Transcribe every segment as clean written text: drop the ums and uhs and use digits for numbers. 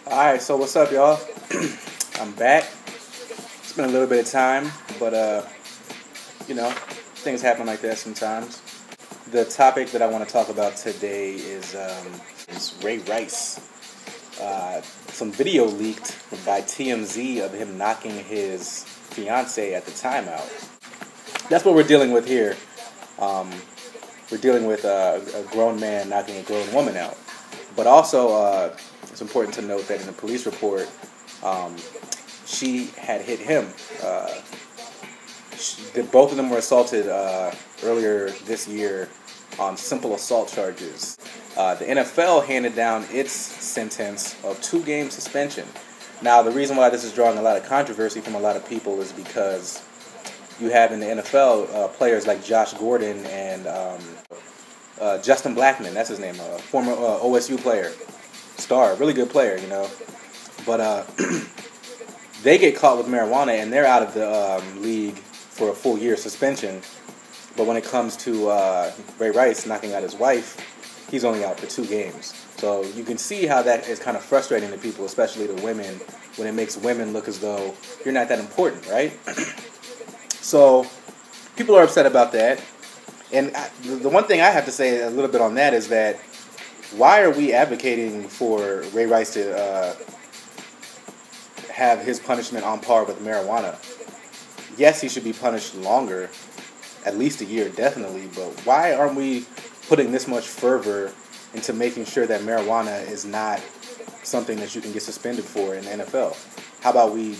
Alright, so what's up, y'all? I'm back. It's been a little bit of time, but, things happen like that sometimes. The topic that I want to talk about today is Ray Rice. Some video leaked by TMZ of him knocking his fiance at the timeout. That's what we're dealing with here. We're dealing with a grown man knocking a grown woman out. But also, it's important to note that in the police report, she had hit him. Both of them were assaulted earlier this year on simple assault charges. The NFL handed down its sentence of 2-game suspension. Now, the reason why this is drawing a lot of controversy from a lot of people is because you have in the NFL players like Josh Gordon and Justin Blackman, that's his name, a former OSU player, star, really good player, But they get caught with marijuana and they're out of the league for a full year suspension. But when it comes to Ray Rice knocking out his wife, he's only out for 2 games. So you can see how that is kind of frustrating to people, especially to women, when it makes women look as though you're not that important, right? So people are upset about that. And the one thing I have to say a little bit on that is that why are we advocating for Ray Rice to have his punishment on par with marijuana? Yes, he should be punished longer, at least a year, definitely. But why aren't we putting this much fervor into making sure that marijuana is not something that you can get suspended for in the NFL? How about we,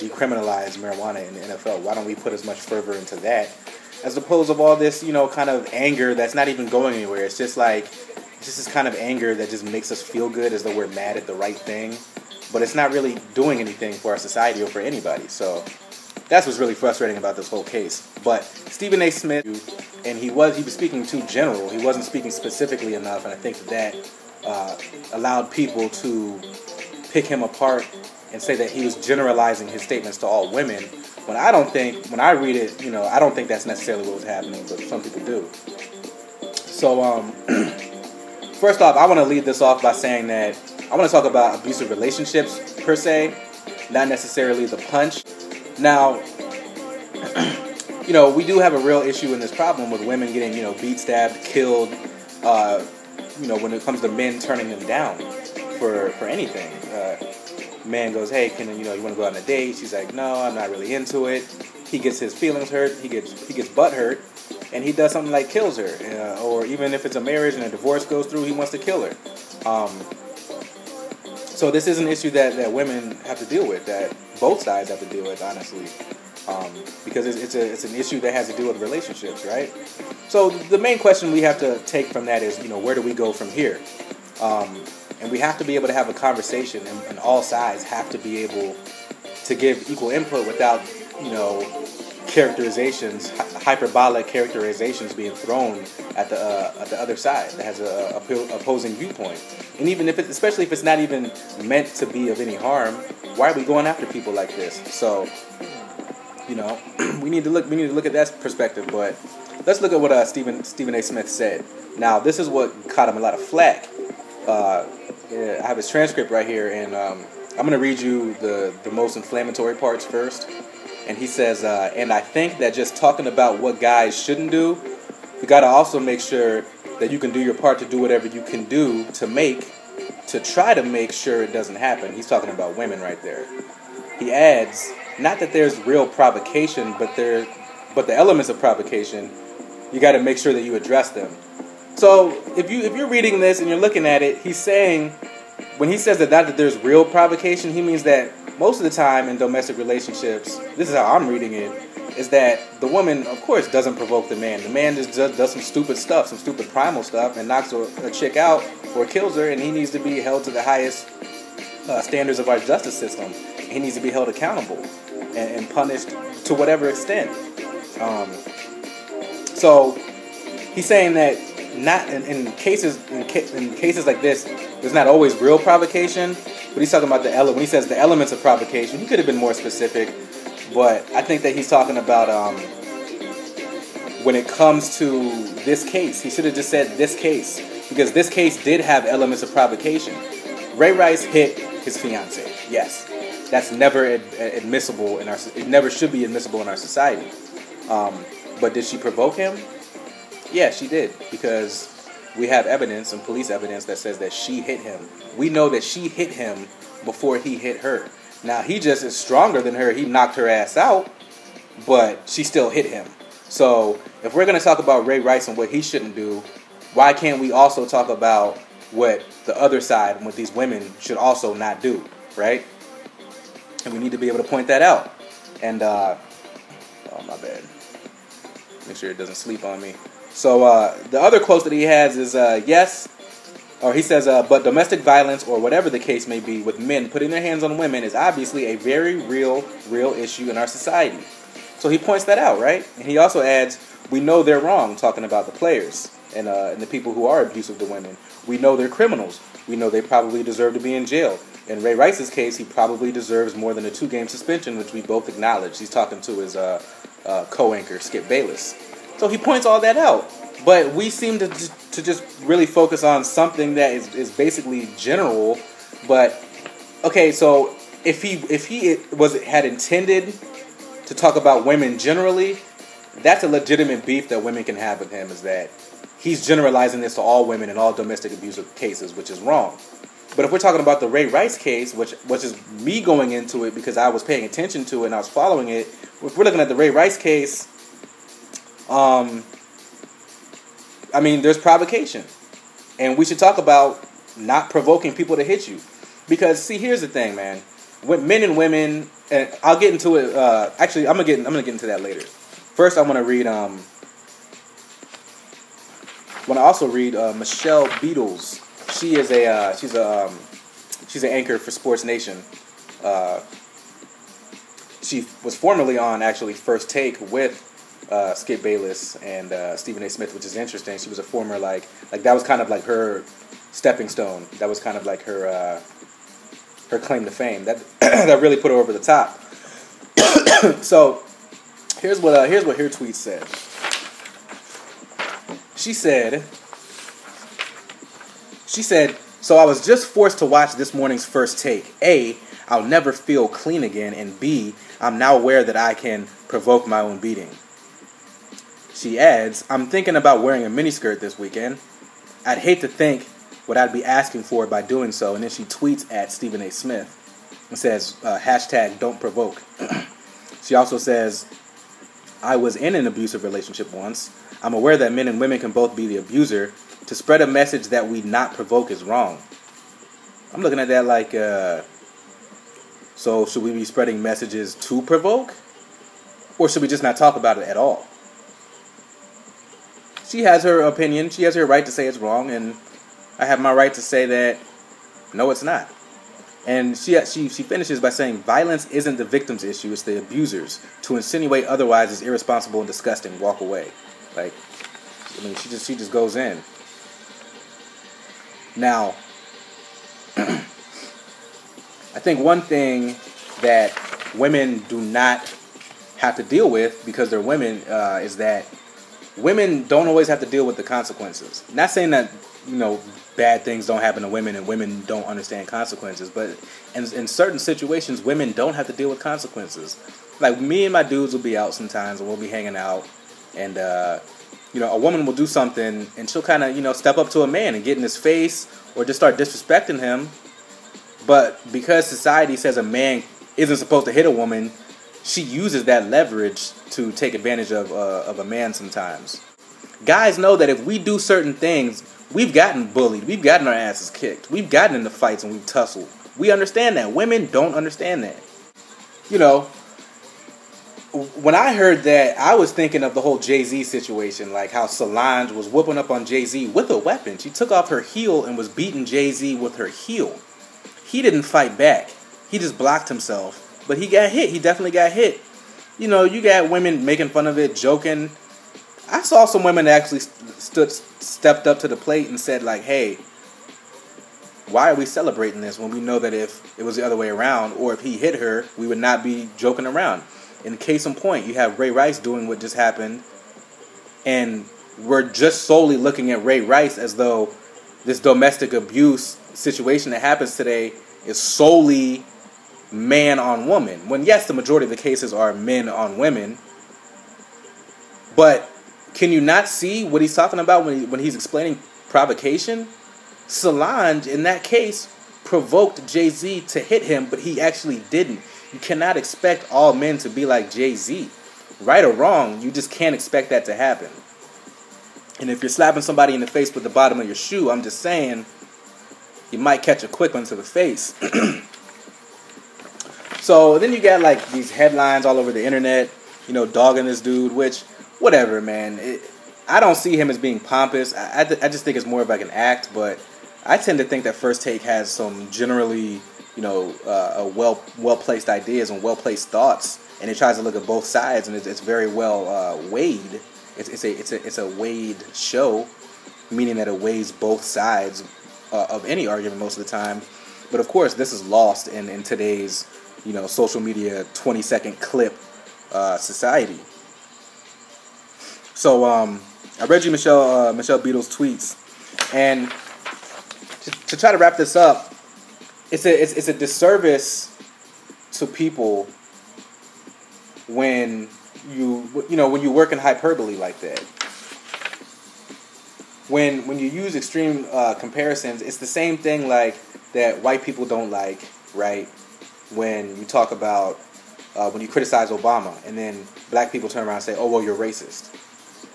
decriminalize marijuana in the NFL? Why don't we put as much fervor into that as opposed to all this, kind of anger that's not even going anywhere? It's just this kind of anger that just makes us feel good as though we're mad at the right thing, but it's not really doing anything for our society or for anybody. So that's what's really frustrating about this whole case. But Stephen A. Smith, and he was speaking too general. He wasn't speaking specifically enough, and I think that allowed people to pick him apart and say that he was generalizing his statements to all women. When I read it, I don't think that's necessarily what was happening, but some people do. So, first off, I want to lead this off by saying that I want to talk about abusive relationships per se, not necessarily the punch. Now, we do have a real issue in this problem with women getting, beat, stabbed, killed, when it comes to men turning them down for anything. Man goes, hey, you want to go out on a date? She's like, no, I'm not really into it. He gets his feelings hurt. He gets butt hurt, and he does something like kills her. Or even if it's a marriage and a divorce goes through, he wants to kill her. So this is an issue that women have to deal with, that both sides have to deal with, honestly, because it's an issue that has to do with relationships, right? So the main question we have to take from that is, where do we go from here? And we have to be able to have a conversation, and all sides have to be able to give equal input without, characterizations, hyperbolic characterizations being thrown at the other side that has a opposing viewpoint. And even especially if it's not even meant to be of any harm, why are we going after people like this? So, we need to look at that perspective. But let's look at what Stephen A. Smith said. Now, this is what caught him a lot of flack. I have his transcript right here, and I'm going to read you the most inflammatory parts first. And he says, and I think that just talking about what guys shouldn't do, you got to also make sure that you can do your part to do whatever you can do to try to make sure it doesn't happen. He's talking about women right there. He adds, not that there's real provocation, but the elements of provocation, you got to make sure that you address them. So if you're reading this and you're looking at it, he's saying, when he says that there's real provocation, he means that most of the time in domestic relationships, this is how I'm reading it, is that the woman, of course, doesn't provoke the man. The man just does some stupid stuff, some stupid primal stuff, and knocks a chick out or kills her, and he needs to be held to the highest standards of our justice system. He needs to be held accountable and punished to whatever extent. So he's saying that not in cases like this, there's not always real provocation, but he's talking about when he says the elements of provocation, he could have been more specific, but I think that he's talking about when it comes to this case, he should have just said this case, because this case did have elements of provocation. Ray Rice hit his fiance. Yes, that's never admissible in our. It never should be admissible in our society. But did she provoke him? Yeah, she did, because we have evidence and police evidence that says that she hit him. We know that she hit him before he hit her. Now, he just is stronger than her. He knocked her ass out, but she still hit him. So, if we're going to talk about Ray Rice and what he shouldn't do, why can't we also talk about what the other side and what these women should also not do, right? And we need to be able to point that out. And, oh, my bad. Make sure it doesn't sleep on me. So the other quote that he has is, he says, but domestic violence, or whatever the case may be, with men putting their hands on women is obviously a very real issue in our society. So he points that out, right? And he also adds, we know they're wrong, talking about the players and the people who are abusive to women. We know they're criminals. We know they probably deserve to be in jail. In Ray Rice's case, he probably deserves more than a 2-game suspension, which we both acknowledge. He's talking to his co-anchor, Skip Bayless. So he points all that out. But we seem to just really focus on something that is basically general. But, okay, so if he had intended to talk about women generally, that's a legitimate beef that women can have with him, is that he's generalizing this to all women in all domestic abuse cases, which is wrong. But if we're talking about the Ray Rice case, which is me going into it because I was paying attention to it and I was following it, if we're looking at the Ray Rice case, there's provocation. And we should talk about not provoking people to hit you. Because, see, here's the thing, man. With men and women, and I'll get into it, actually, I'm gonna get into that later. First, I want to read, Michelle Beetles. She's an anchor for Sports Nation. She was formerly on, actually, First Take with Skip Bayless and Stephen A. Smith, which is interesting. She was a former, like that was kind of like her stepping stone. That was kind of like her claim to fame. That that really put her over the top. So here's what her tweet said. She said, so I was just forced to watch this morning's First Take. A, I'll never feel clean again, and B, I'm now aware that I can provoke my own beating. She adds, I'm thinking about wearing a miniskirt this weekend. I'd hate to think what I'd be asking for by doing so. And then she tweets at Stephen A. Smith and says, hashtag don't provoke. She also says, I was in an abusive relationship once. I'm aware that men and women can both be the abuser. To spread a message that we not provoke is wrong. I'm looking at that like, so should we be spreading messages to provoke? Or should we just not talk about it at all? She has her opinion. She has her right to say it's wrong, and I have my right to say that no, it's not. And she finishes by saying, violence isn't the victim's issue, it's the abuser's. To insinuate otherwise is irresponsible and disgusting. Walk away. She just goes in. Now, I think one thing that women do not have to deal with because they're women is that women don't always have to deal with the consequences. Not saying that, bad things don't happen to women and women don't understand consequences, but in certain situations, women don't have to deal with consequences. Like, me and my dudes will be out sometimes and we'll be hanging out, and, a woman will do something and she'll kind of, step up to a man and get in his face or just start disrespecting him. But because society says a man isn't supposed to hit a woman, she uses that leverage to take advantage of a man sometimes. Guys know that if we do certain things, we've gotten bullied, we've gotten our asses kicked, we've gotten into fights and we've tussled. We understand that. Women don't understand that. When I heard that, I was thinking of the whole Jay-Z situation, like how Solange was whooping up on Jay-Z with a weapon. She took off her heel and was beating Jay-Z with her heel. He didn't fight back. He just blocked himself. But he got hit. He definitely got hit. You got women making fun of it, joking. I saw some women that actually stepped up to the plate and said, like, hey, why are we celebrating this when we know that if it was the other way around, or if he hit her, we would not be joking around? In case in point, you have Ray Rice doing what just happened, and we're just solely looking at Ray Rice as though this domestic abuse situation that happens today is solely man on woman. When yes, the majority of the cases are men on women. But can you not see what he's talking about when he's explaining provocation? Solange, in that case, provoked Jay-Z to hit him, but he actually didn't. You cannot expect all men to be like Jay-Z. Right or wrong, you just can't expect that to happen. And if you're slapping somebody in the face with the bottom of your shoe, I'm just saying, you might catch a quick one to the face. So then you got like these headlines all over the internet, dogging this dude, which, whatever, man. I don't see him as being pompous. I just think it's more of like an act, but I tend to think that First Take has some generally, well-placed ideas and well-placed thoughts, and it tries to look at both sides, and it's very well weighed. It's a weighed show, meaning that it weighs both sides of any argument most of the time. But of course, this is lost in today's, social media 20-second clip society. So I read you Michelle Beetles' tweets, and to try to wrap this up, it's a disservice to people when you work in hyperbole like that. When you use extreme comparisons, it's the same thing like that white people don't like, right? When you talk about when you criticize Obama, and then black people turn around and say, "Oh, well, you're racist."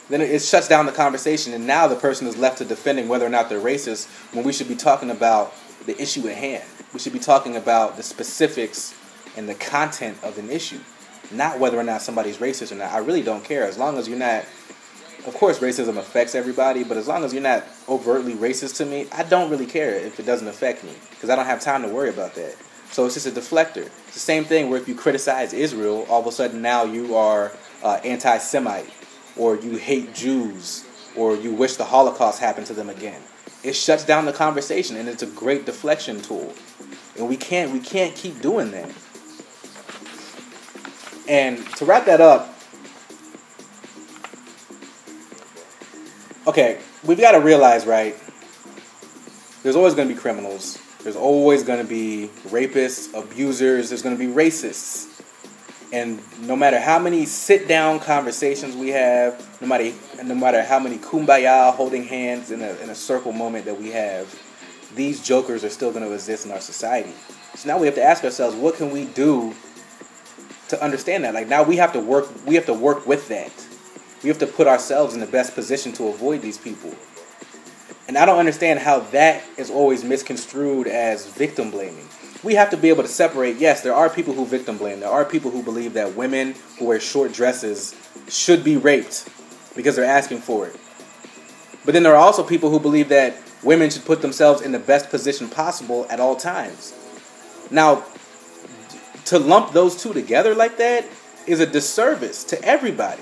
Then it shuts down the conversation, and now the person is left to defending whether or not they're racist, when we should be talking about the issue at hand. We should be talking about the specifics and the content of an issue, not whether or not somebody's racist or not. I really don't care. As long as you're not, of course racism affects everybody, but as long as you're not overtly racist to me, I don't really care if it doesn't affect me, because I don't have time to worry about that. So it's just a deflector. It's the same thing where if you criticize Israel, all of a sudden now you are anti-Semite, or you hate Jews, or you wish the Holocaust happened to them again. It shuts down the conversation, and it's a great deflection tool. And we can't keep doing that. And to wrap that up, okay, we've got to realize, right, there's always going to be criminals. There's always going to be rapists, abusers. There's going to be racists. And no matter how many sit-down conversations we have, no matter how many kumbaya holding hands in a circle moment that we have, these jokers are still going to exist in our society. So now we have to ask ourselves, what can we do to understand that? Like, now we have to work with that. We have to put ourselves in the best position to avoid these people. And I don't understand how that is always misconstrued as victim blaming. We have to be able to separate, yes, there are people who victim blame. There are people who believe that women who wear short dresses should be raped because they're asking for it. But then there are also people who believe that women should put themselves in the best position possible at all times. Now, to lump those two together like that is a disservice to everybody.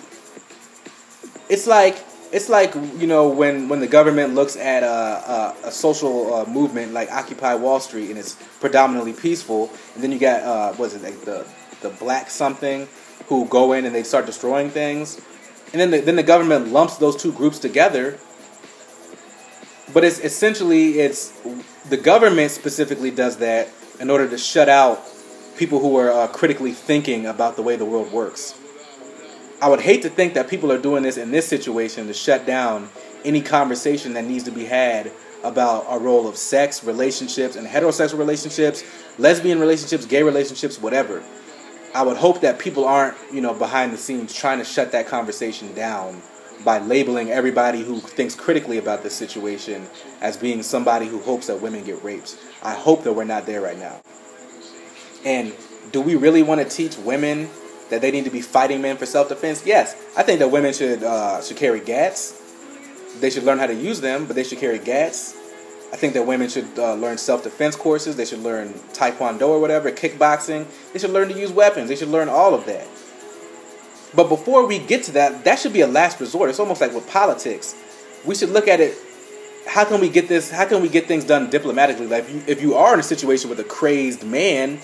It's like when the government looks at a social movement like Occupy Wall Street, and it's predominantly peaceful, and then you got the black something who go in and they start destroying things, and then the government lumps those two groups together. But it's the government specifically does that in order to shut out people who are critically thinking about the way the world works. I would hate to think that people are doing this in this situation to shut down any conversation that needs to be had about our role of sex, relationships, and heterosexual relationships, lesbian relationships, gay relationships, whatever. I would hope that people aren't, behind the scenes trying to shut that conversation down by labeling everybody who thinks critically about this situation as being somebody who hopes that women get raped. I hope that we're not there right now. And do we really want to teach women that they need to be fighting men for self-defense? Yes. I think that women should carry gats. They should learn how to use them, but they should carry gats. I think that women should learn self-defense courses. They should learn taekwondo or whatever, kickboxing. They should learn to use weapons. They should learn all of that. But before we get to that, that should be a last resort. It's almost like with politics. We should look at it, how can we get things done diplomatically? Like if you are in a situation with a crazed man,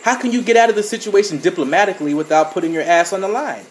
how can you get out of the situation diplomatically without putting your ass on the line?